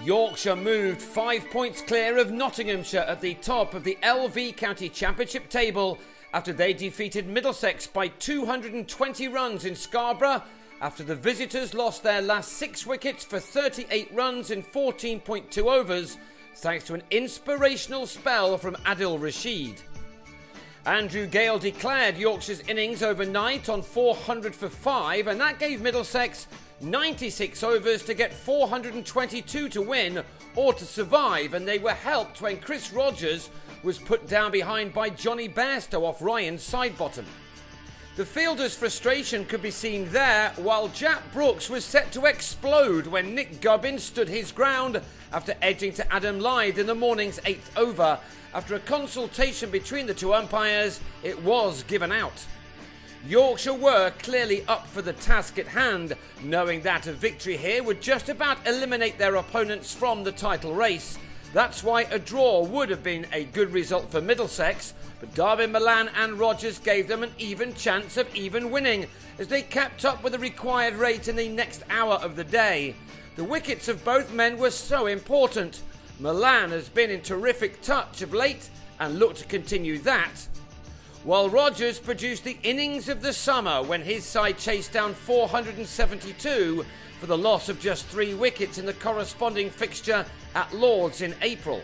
Yorkshire moved 5 points clear of Nottinghamshire at the top of the LV County Championship table after they defeated Middlesex by 220 runs in Scarborough after the visitors lost their last 6 wickets for 38 runs in 14.2 overs thanks to an inspirational spell from Adil Rashid. Andrew Gale declared Yorkshire's innings overnight on 400 for 5, and that gave Middlesex 96 overs to get 422 to win or to survive, and they were helped when Chris Rogers was put down behind by Johnny Bairstow off Ryan's side bottom. The fielders' frustration could be seen there, while Jack Brooks was set to explode when Nick Gubbins stood his ground after edging to Adam Lyth in the morning's 8th over. After a consultation between the two umpires, it was given out. Yorkshire were clearly up for the task at hand, knowing that a victory here would just about eliminate their opponents from the title race. That's why a draw would have been a good result for Middlesex, but Darwin Milan and Rogers gave them an even chance of even winning as they kept up with the required rate in the next hour of the day. The wickets of both men were so important. Milan has been in terrific touch of late and looked to continue that, while Rogers produced the innings of the summer when his side chased down 472 for the loss of just 3 wickets in the corresponding fixture at Lord's in April.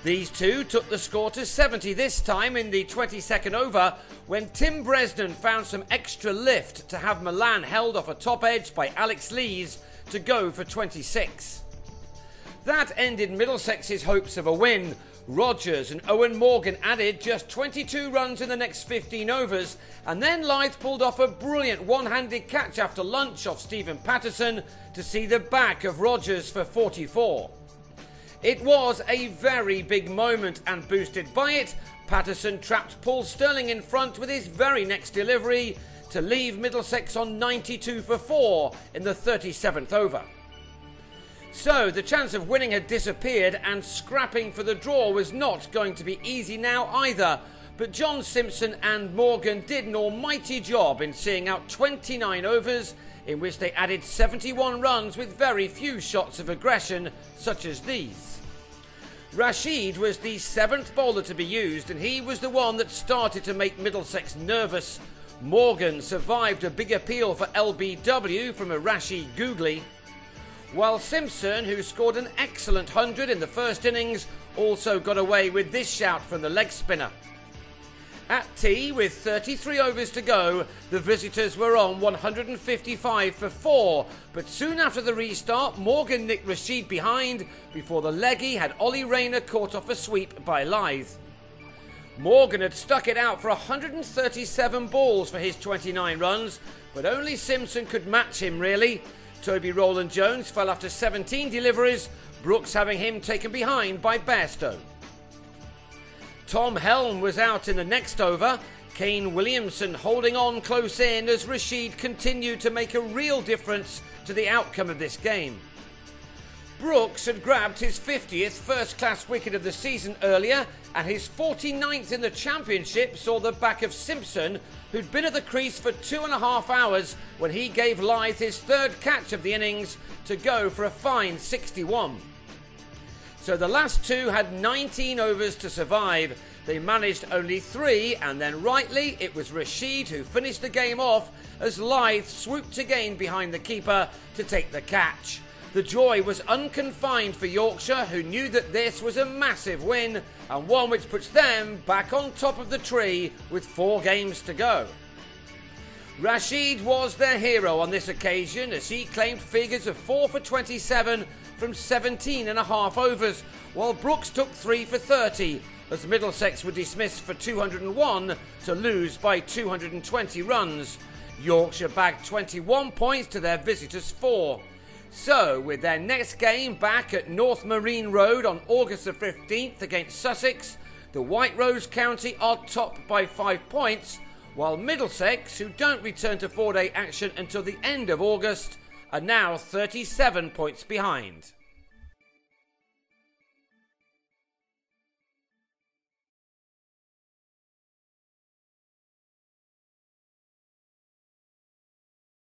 These two took the score to 70 this time in the 22nd over when Tim Bresnan found some extra lift to have Milan held off a top edge by Alex Lees to go for 26. That ended Middlesex's hopes of a win. Rogers and Owen Morgan added just 22 runs in the next 15 overs, and then Lyth pulled off a brilliant one-handed catch after lunch off Stephen Patterson to see the back of Rogers for 44. It was a very big moment, and boosted by it, Patterson trapped Paul Stirling in front with his very next delivery to leave Middlesex on 92 for 4 in the 37th over. So the chance of winning had disappeared, and scrapping for the draw was not going to be easy now either. But John Simpson and Morgan did an almighty job in seeing out 29 overs in which they added 71 runs with very few shots of aggression such as these. Rashid was the 7th bowler to be used, and he was the one that started to make Middlesex nervous. Morgan survived a big appeal for LBW from a Rashid googly, while Simpson, who scored an excellent 100 in the first innings, also got away with this shout from the leg spinner. At tea, with 33 overs to go, the visitors were on 155 for 4, but soon after the restart, Morgan nicked Rashid behind before the leggy had Ollie Rayner caught off a sweep by Lyth. Morgan had stuck it out for 137 balls for his 29 runs, but only Simpson could match him really. Toby Rowland-Jones fell after 17 deliveries, Brooks having him taken behind by Bairstow. Tom Helm was out in the next over, Kane Williamson holding on close in as Rashid continued to make a real difference to the outcome of this game. Brooks had grabbed his 50th first-class wicket of the season earlier, and his 49th in the championship saw the back of Simpson, who'd been at the crease for 2.5 hours when he gave Lyth his 3rd catch of the innings to go for a fine 61. So the last two had 19 overs to survive. They managed only 3, and then rightly it was Rashid who finished the game off as Lyth swooped again behind the keeper to take the catch. The joy was unconfined for Yorkshire, who knew that this was a massive win and one which puts them back on top of the tree with 4 games to go. Rashid was their hero on this occasion as he claimed figures of 4 for 27 from 17.5 overs, while Brooks took 3 for 30 as Middlesex were dismissed for 201 to lose by 220 runs. Yorkshire bagged 21 points to their visitors' 4. So, with their next game back at North Marine Road on August the 15th against Sussex, the White Rose County are topped by 5 points, while Middlesex, who don't return to 4-day action until the end of August, are now 37 points behind.